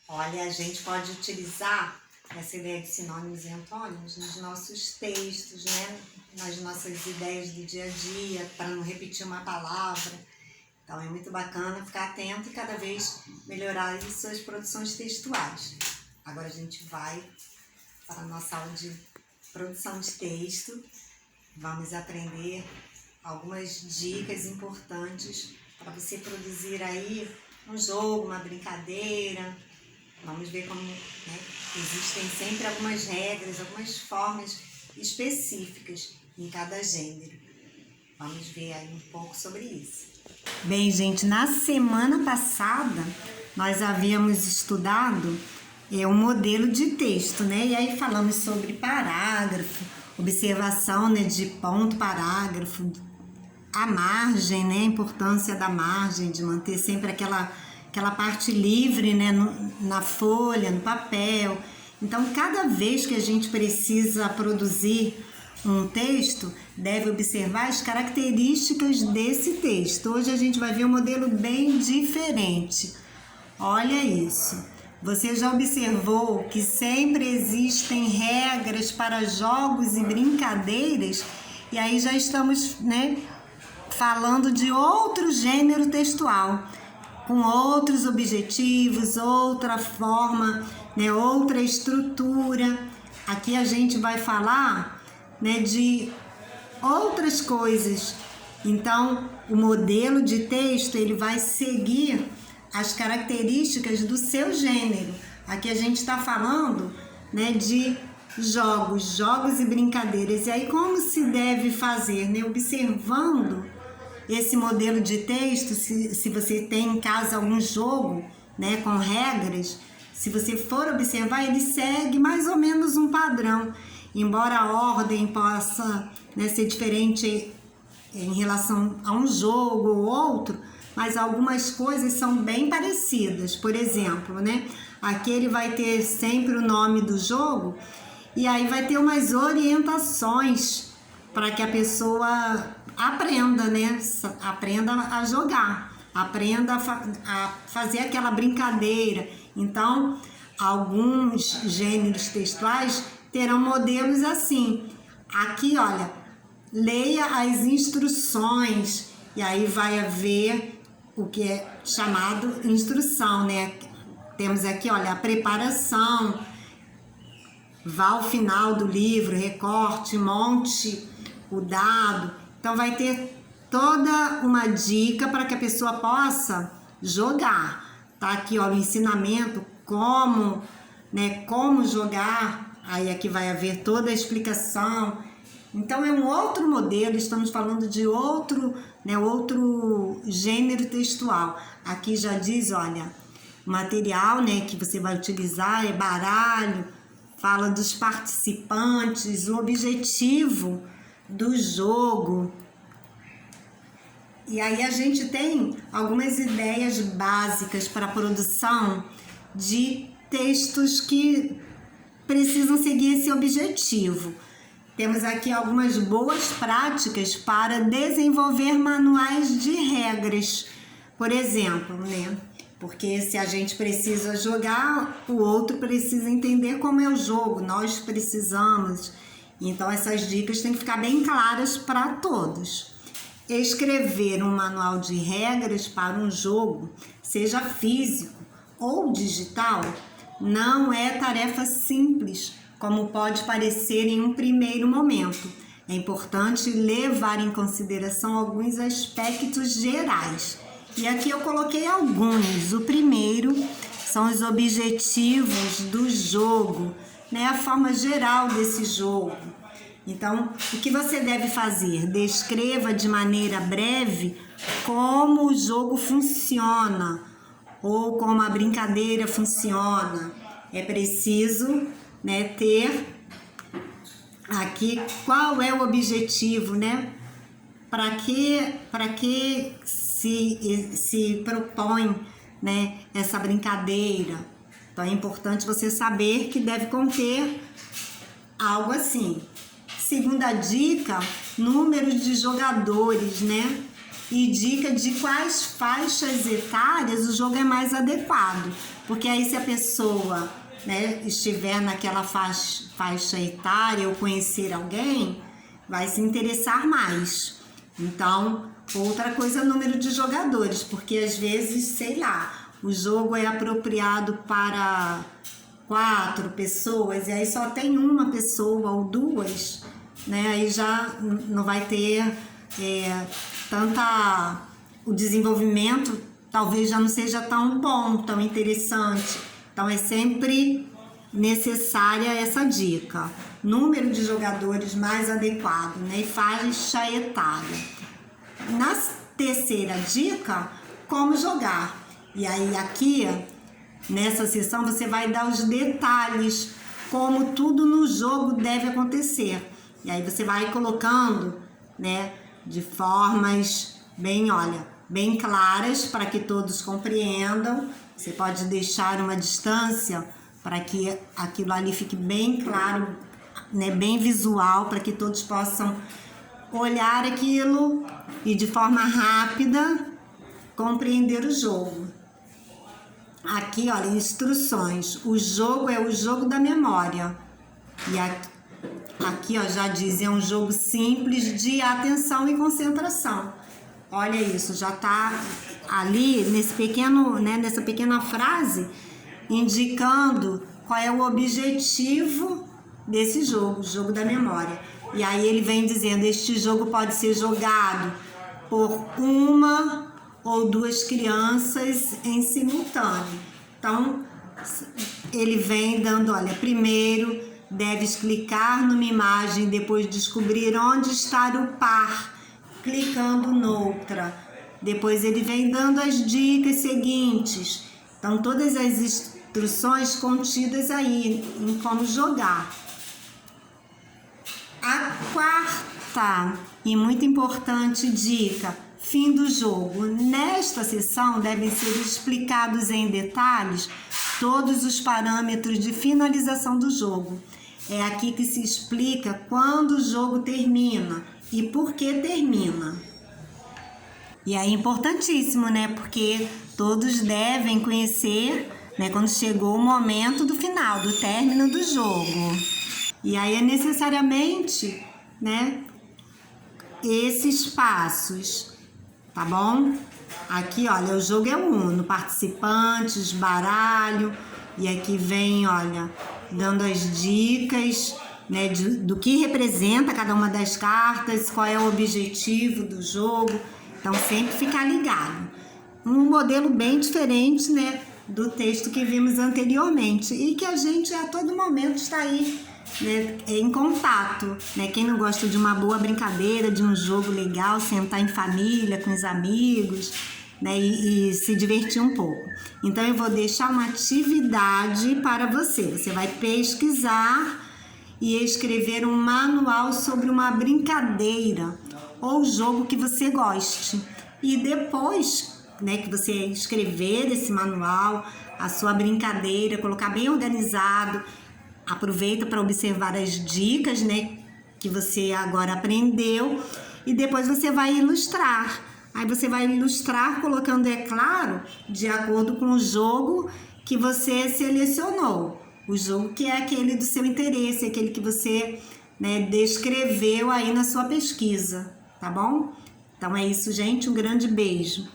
Olha, a gente pode utilizar essa ideia de sinônimos e antônimos nos nossos textos, né? Nas nossas ideias do dia a dia, para não repetir uma palavra. Então é muito bacana ficar atento e cada vez melhorar as suas produções textuais. Agora a gente vai para a nossa aula de produção de texto. Vamos aprender algumas dicas importantes para você produzir aí um jogo, uma brincadeira. Vamos ver como, né, existem sempre algumas regras, algumas formas específicas em cada gênero. Vamos ver aí um pouco sobre isso. Bem, gente, na semana passada nós havíamos estudado um modelo de texto, né? E aí falamos sobre parágrafo, observação, né, de ponto, parágrafo, a margem, né? A importância da margem, de manter sempre aquela parte livre, né, na folha, no papel. Então, cada vez que a gente precisa produzir um texto, deve observar as características desse texto. Hoje a gente vai ver um modelo bem diferente. Olha isso. Você já observou que sempre existem regras para jogos e brincadeiras? E aí já estamos, né, falando de outro gênero textual, com outros objetivos, outra forma, né, outra estrutura. Aqui a gente vai falar, né, de outras coisas. Então, o modelo de texto ele vai seguir as características do seu gênero. Aqui a gente está falando, né, de jogos e brincadeiras. E aí como se deve fazer, né, observando esse modelo de texto, se você tem em casa algum jogo, né, com regras, se você for observar, ele segue mais ou menos um padrão, embora a ordem possa, né, ser diferente em relação a um jogo ou outro, mas algumas coisas são bem parecidas. Por exemplo, né, aqui ele vai ter sempre o nome do jogo e aí vai ter umas orientações para que a pessoa aprenda, né? Aprenda a jogar, aprenda a fazer aquela brincadeira. Então, alguns gêneros textuais terão modelos assim. Aqui, olha, leia as instruções e aí vai haver o que é chamado instrução, né? Temos aqui, olha, a preparação, vá ao final do livro, recorte, monte o dado. Então vai ter toda uma dica para que a pessoa possa jogar. Tá aqui, ó, o ensinamento, como, né, como jogar. Aí aqui vai haver toda a explicação. Então é um outro modelo, estamos falando de outro, né, outro gênero textual. Aqui já diz, olha, o material, né, que você vai utilizar é baralho, fala dos participantes, o objetivo do jogo. E aí a gente tem algumas ideias básicas para a produção de textos que precisam seguir esse objetivo. Temos aqui algumas boas práticas para desenvolver manuais de regras. Por exemplo, né? Porque se a gente precisa jogar, o outro precisa entender como é o jogo, nós precisamos. Então essas dicas têm que ficar bem claras para todos. Escrever um manual de regras para um jogo, seja físico ou digital, não é tarefa simples, como pode parecer em um primeiro momento. É importante levar em consideração alguns aspectos gerais. E aqui eu coloquei alguns. O primeiro são os objetivos do jogo, né? A forma geral desse jogo. Então, o que você deve fazer? Descreva de maneira breve como o jogo funciona ou como a brincadeira funciona. É preciso, né, ter aqui qual é o objetivo, né? Para que se propõe, né, essa brincadeira. Então é importante você saber que deve conter algo assim. Segunda dica, números de jogadores, né? e dica de quais faixas etárias o jogo é mais adequado. Porque aí se a pessoa, né, estiver naquela faixa etária ou conhecer alguém, vai se interessar mais. Então, outra coisa, número de jogadores, porque às vezes, sei lá, o jogo é apropriado para 4 pessoas e aí só tem uma pessoa ou 2, né? Aí já não vai ter o desenvolvimento talvez já não seja tão bom, tão interessante. Então é sempre necessária essa dica. Número de jogadores mais adequado, né? E faixa etária. Na terceira dica, como jogar. E aí aqui, nessa sessão, você vai dar os detalhes, como tudo no jogo deve acontecer. E aí você vai colocando, né, de formas bem claras para que todos compreendam. Você pode deixar uma distância para que aquilo ali fique bem claro, né, bem visual, para que todos possam olhar aquilo e de forma rápida compreender o jogo. Aqui, olha, instruções. O jogo é o jogo da memória. E aqui, ó, já diz, é um jogo simples de atenção e concentração. Olha isso, já tá ali nessa pequena frase indicando qual é o objetivo desse jogo, o jogo da memória. E aí ele vem dizendo, este jogo pode ser jogado por 1 ou 2 crianças em simultâneo. Então, ele vem dando, olha, primeiro deves clicar numa imagem, depois descobrir onde está o par, clicando noutra. Depois ele vem dando as dicas seguintes. Então, todas as instruções contidas aí em como jogar. A quarta e muito importante dica, fim do jogo. Nesta sessão devem ser explicados em detalhes todos os parâmetros de finalização do jogo. É aqui que se explica quando o jogo termina e por que termina. E aí é importantíssimo, né? Porque todos devem conhecer, né, quando chegou o momento do final, do término do jogo. E aí é necessariamente, né, esses passos, tá bom? Aqui, olha, o jogo é Uno, participantes, baralho, e aqui vem, olha, dando as dicas, né, do que representa cada uma das cartas, qual é o objetivo do jogo. Então, sempre ficar ligado. Um modelo bem diferente, né, do texto que vimos anteriormente e que a gente a todo momento está aí, né, em contato, né? Quem não gosta de uma boa brincadeira, de um jogo legal, sentar em família, com os amigos, né, e se divertir um pouco. Então, eu vou deixar uma atividade para você. Você vai pesquisar e escrever um manual sobre uma brincadeira ou jogo que você goste. E depois, né, que você escrever esse manual, a sua brincadeira, colocar bem organizado, aproveita para observar as dicas, né, que você agora aprendeu, e depois você vai ilustrar. Aí você vai ilustrar colocando, é claro, de acordo com o jogo que você selecionou. O jogo que é aquele do seu interesse, aquele que você, né, descreveu aí na sua pesquisa, tá bom? Então é isso, gente. Um grande beijo.